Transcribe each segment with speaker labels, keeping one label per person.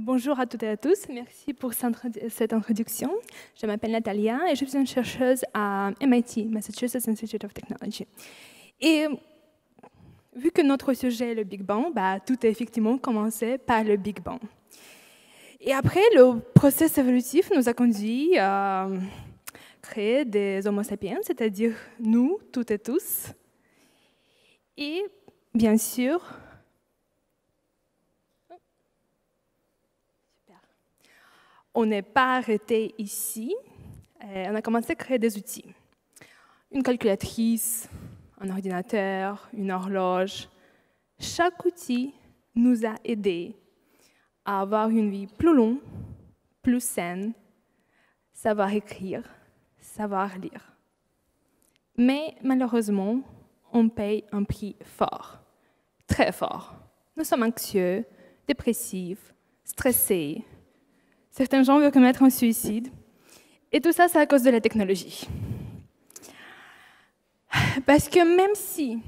Speaker 1: Bonjour à toutes et à tous, merci pour cette introduction. Je m'appelle Natalia et je suis une chercheuse à MIT, Massachusetts Institute of Technology. Et vu que notre sujet est le Big Bang, tout a effectivement commencé par le Big Bang. Et après, le processus évolutif nous a conduit à créer des Homo sapiens, c'est-à-dire nous, toutes et tous. Et bien sûr, on n'est pas arrêté ici. On a commencé à créer des outils. Une calculatrice, un ordinateur, une horloge. Chaque outil nous a aidés à avoir une vie plus longue, plus saine, savoir écrire, savoir lire. Mais malheureusement, on paye un prix fort, très fort. Nous sommes anxieux, dépressifs, stressés. Certains gens veulent commettre un suicide. Et tout ça, c'est à cause de la technologie. Parce que même si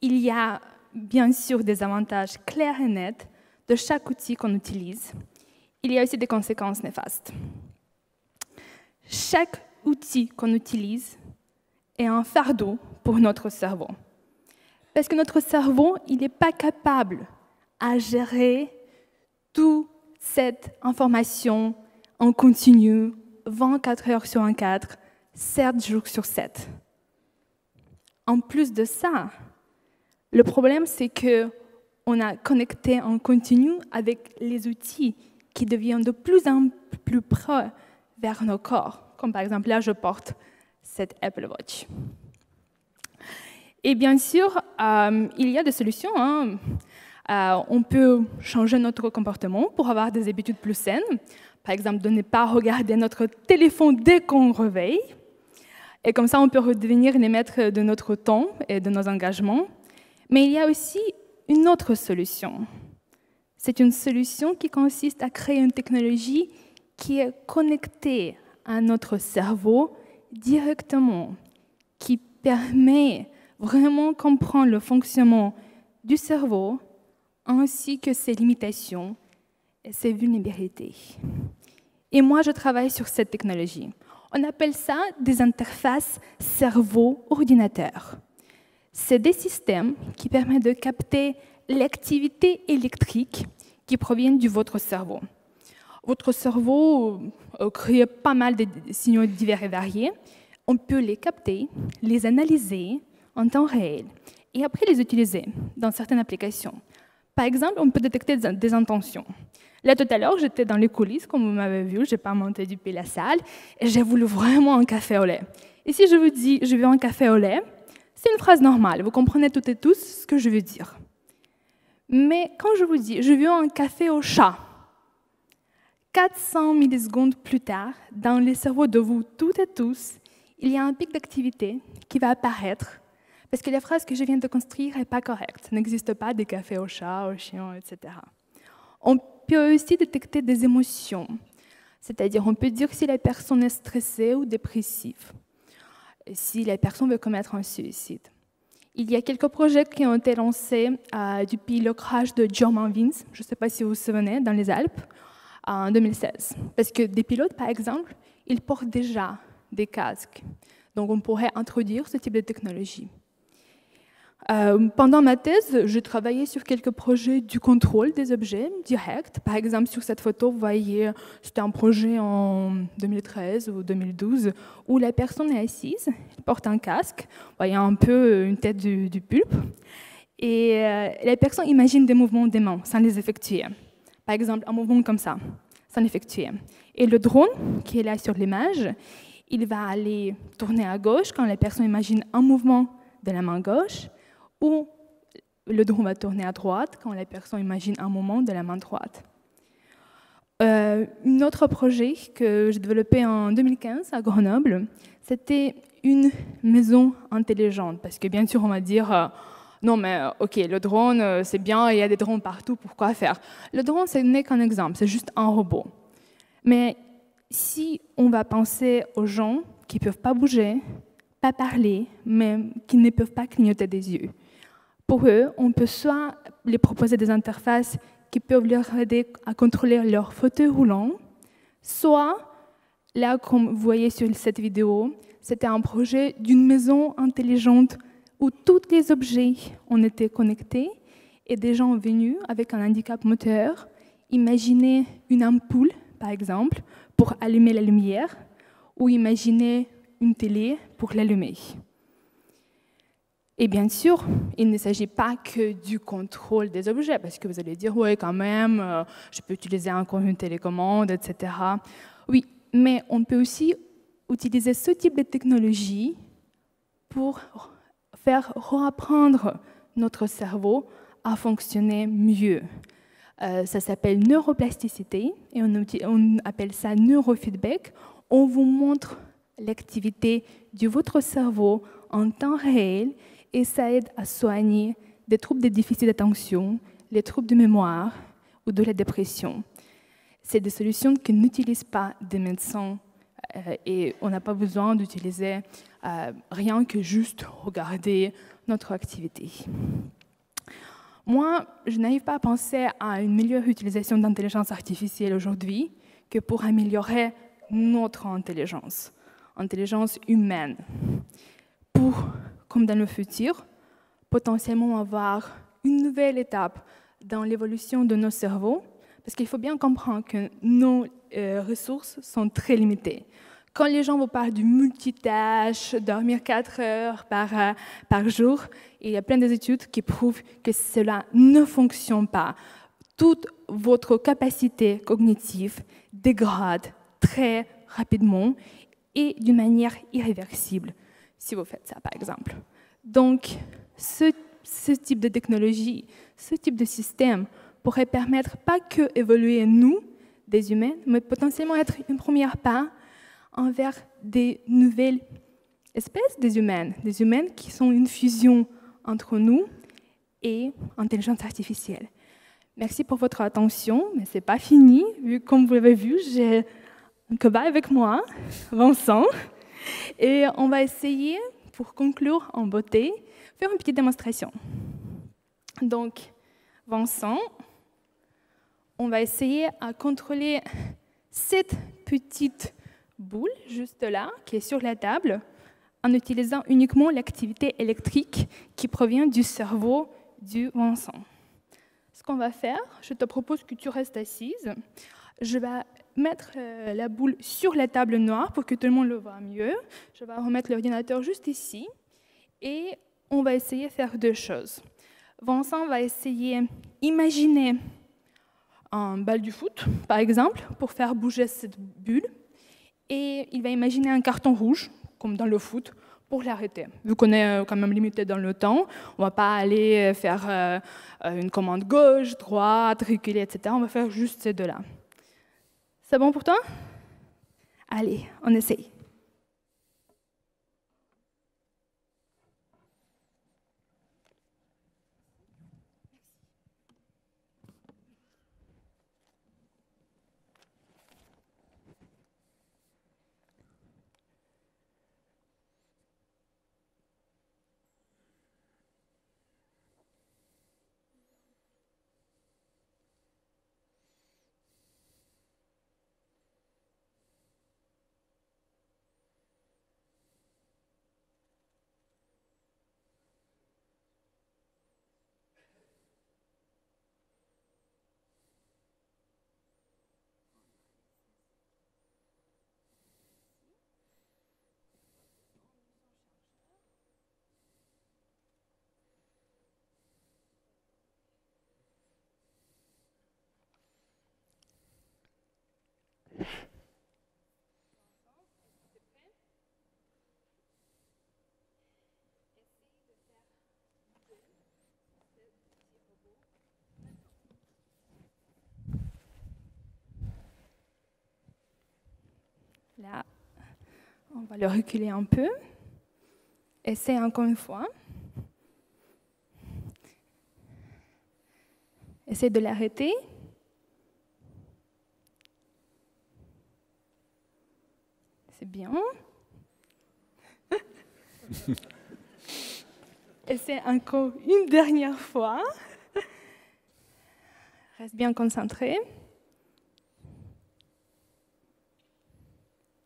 Speaker 1: il y a bien sûr des avantages clairs et nets de chaque outil qu'on utilise, il y a aussi des conséquences néfastes. Chaque outil qu'on utilise est un fardeau pour notre cerveau. Parce que notre cerveau, il n'est pas capable à gérer toute cette information en continu, 24 heures sur 24, 7 jours sur 7. En plus de ça, le problème, c'est qu'on a connecté en continu avec les outils qui deviennent de plus en plus près vers nos corps. Comme par exemple, là, je porte cette Apple Watch. Et bien sûr, il y a des solutions. On peut changer notre comportement pour avoir des habitudes plus saines. Par exemple, de ne pas regarder notre téléphone dès qu'on réveille. Et comme ça, on peut redevenir les maîtres de notre temps et de nos engagements. Mais il y a aussi une autre solution. C'est une solution qui consiste à créer une technologie qui est connectée à notre cerveau directement, qui permet vraiment de comprendre le fonctionnement du cerveau ainsi que ses limitations et ses vulnérabilités. Et moi, je travaille sur cette technologie. On appelle ça des interfaces cerveau-ordinateur. C'est des systèmes qui permettent de capter l'activité électrique qui provient de votre cerveau. Votre cerveau crée pas mal de signaux divers et variés. On peut les capter, les analyser en temps réel et après les utiliser dans certaines applications. Par exemple, on peut détecter des intentions. Là, tout à l'heure, j'étais dans les coulisses, comme vous m'avez vu, je n'ai pas monté depuis la salle, et j'ai voulu vraiment un café au lait. Et si je vous dis « je veux un café au lait », c'est une phrase normale, vous comprenez toutes et tous ce que je veux dire. Mais quand je vous dis « je veux un café au chat », 400 millisecondes plus tard, dans les cerveaux de vous toutes et tous, il y a un pic d'activité qui va apparaître, parce que la phrase que je viens de construire n'est pas correcte. Il n'existe pas de café au chat, au chien, etc. On peut aussi détecter des émotions, c'est-à-dire on peut dire si la personne est stressée ou dépressive, si la personne veut commettre un suicide. Il y a quelques projets qui ont été lancés depuis le crash de Germanwings, je ne sais pas si vous vous souvenez, dans les Alpes, en 2016. Parce que des pilotes, par exemple, ils portent déjà des casques. Donc on pourrait introduire ce type de technologie. Pendant ma thèse, j'ai travaillé sur quelques projets du contrôle des objets directs. Par exemple, sur cette photo, vous voyez, c'était un projet en 2013 ou 2012 où la personne est assise, elle porte un casque, vous voyez un peu une tête du pulpe, et la personne imagine des mouvements des mains sans les effectuer. Par exemple, un mouvement comme ça, sans l'effectuer. Et le drone, qui est là sur l'image, il va aller tourner à gauche quand la personne imagine un mouvement de la main gauche, ou le drone va tourner à droite quand la personne imagine un mouvement de la main droite. Un autre projet que j'ai développé en 2015 à Grenoble, c'était une maison intelligente. Parce que bien sûr, on va dire, non mais ok, le drone c'est bien, il y a des drones partout, pourquoi faire? Le drone, ce n'est qu'un exemple, c'est juste un robot. Mais si on va penser aux gens qui ne peuvent pas bouger, pas parler, mais qui ne peuvent pas clignoter des yeux, pour eux, on peut soit les proposer des interfaces qui peuvent leur aider à contrôler leur fauteuil roulant, soit, là, comme vous voyez sur cette vidéo, c'était un projet d'une maison intelligente où tous les objets ont été connectés et des gens venus avec un handicap moteur imaginer une ampoule, par exemple, pour allumer la lumière, ou imaginer une télé pour l'allumer. Et bien sûr, il ne s'agit pas que du contrôle des objets, parce que vous allez dire, oui, quand même, je peux utiliser encore une télécommande, etc. Oui, mais on peut aussi utiliser ce type de technologie pour faire reapprendre notre cerveau à fonctionner mieux. Ça s'appelle neuroplasticité et on appelle ça neurofeedback. On vous montre l'activité de votre cerveau en temps réel et ça aide à soigner des troubles de déficit d'attention, les troubles de mémoire ou de la dépression. C'est des solutions qui n'utilisent pas des médecins et on n'a pas besoin d'utiliser rien que juste regarder notre activité. Moi, je n'arrive pas à penser à une meilleure utilisation d'intelligence artificielle aujourd'hui que pour améliorer notre intelligence humaine, pour, comme dans le futur, potentiellement avoir une nouvelle étape dans l'évolution de nos cerveaux, parce qu'il faut bien comprendre que nos ressources sont très limitées. Quand les gens vous parlent du multitâche, dormir 4 heures par jour, il y a plein d'études qui prouvent que cela ne fonctionne pas. Toute votre capacité cognitive dégrade très rapidement et d'une manière irréversible, si vous faites ça, par exemple. Donc, ce type de technologie, ce type de système pourrait permettre pas que évoluer nous, des humains, mais potentiellement être une première pas envers des nouvelles espèces des humaines qui sont une fusion entre nous et l'intelligence artificielle. Merci pour votre attention, mais ce n'est pas fini. Comme vous l'avez vu, j'ai un cobaye avec moi, Vincent, et on va essayer, pour conclure en beauté, faire une petite démonstration. Donc, Vincent, on va essayer à contrôler cette petite boule, juste là, qui est sur la table, en utilisant uniquement l'activité électrique qui provient du cerveau du Vincent. Ce qu'on va faire, je te propose que tu restes assise. Je vais mettre la boule sur la table noire pour que tout le monde le voit mieux. Je vais remettre l'ordinateur juste ici. Et on va essayer de faire deux choses. Vincent va essayer d'imaginer un balle du foot, par exemple, pour faire bouger cette bulle. Et il va imaginer un carton rouge, comme dans le foot, pour l'arrêter. Vu qu'on est quand même limité dans le temps, on ne va pas aller faire une commande gauche, droite, reculer, etc. On va faire juste ces deux-là. C'est bon pour toi? Allez, on essaye. Là, on va le reculer un peu. Essaye encore une fois. Essaye de l'arrêter. C'est bien. Essaye encore une dernière fois. Reste bien concentré.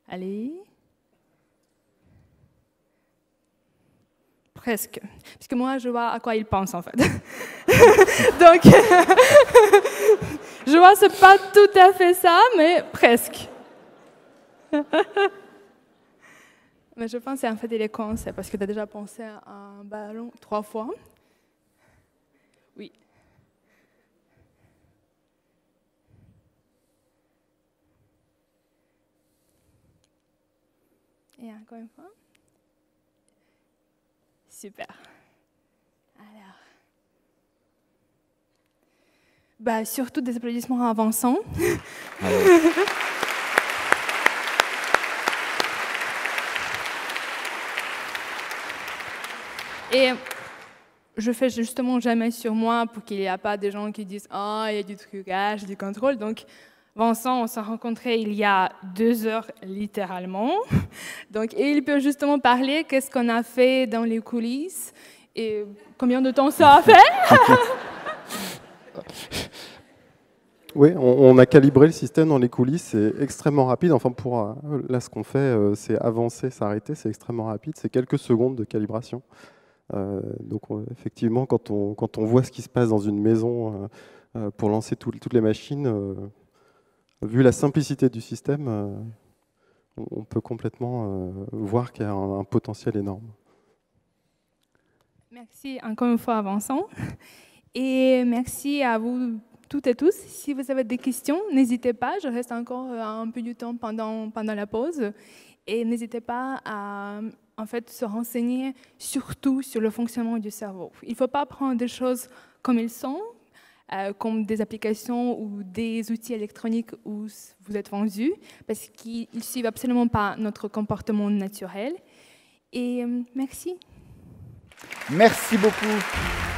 Speaker 1: Allez. Presque. Parce que moi, je vois à quoi il pense, en fait. Donc, je vois, c'est pas tout à fait ça, mais presque. Mais je pense qu'en fait, il est con, c'est parce que tu as déjà pensé à un ballon 3 fois. Oui. Et encore une fois. Super. Alors. Bah, surtout des applaudissements à Vincent. Et je fais justement jamais sur moi pour qu'il n'y ait pas des gens qui disent « Ah, il y a du trucage, du contrôle ». Donc, Vincent, on s'est rencontrés il y a 2 heures, littéralement. Donc, et il peut justement parler qu'est-ce qu'on a fait dans les coulisses et combien de temps ça a fait.
Speaker 2: Oui, on a calibré le système dans les coulisses, c'est extrêmement rapide. Enfin, pour là, ce qu'on fait, c'est avancer, s'arrêter, c'est extrêmement rapide. C'est quelques secondes de calibration. Donc, effectivement, quand on voit ce qui se passe dans une maison pour lancer toutes les machines, vu la simplicité du système, on peut complètement voir qu'il y a un potentiel énorme.
Speaker 1: Merci encore une fois, Vincent. Et merci à vous toutes et tous. Si vous avez des questions, n'hésitez pas. Je reste encore un peu du temps pendant la pause. Et n'hésitez pas à en fait, se renseigner surtout sur le fonctionnement du cerveau. Il ne faut pas prendre des choses comme elles sont, comme des applications ou des outils électroniques où vous êtes vendu, parce qu'ils ne suivent absolument pas notre comportement naturel. Et merci.
Speaker 3: Merci beaucoup.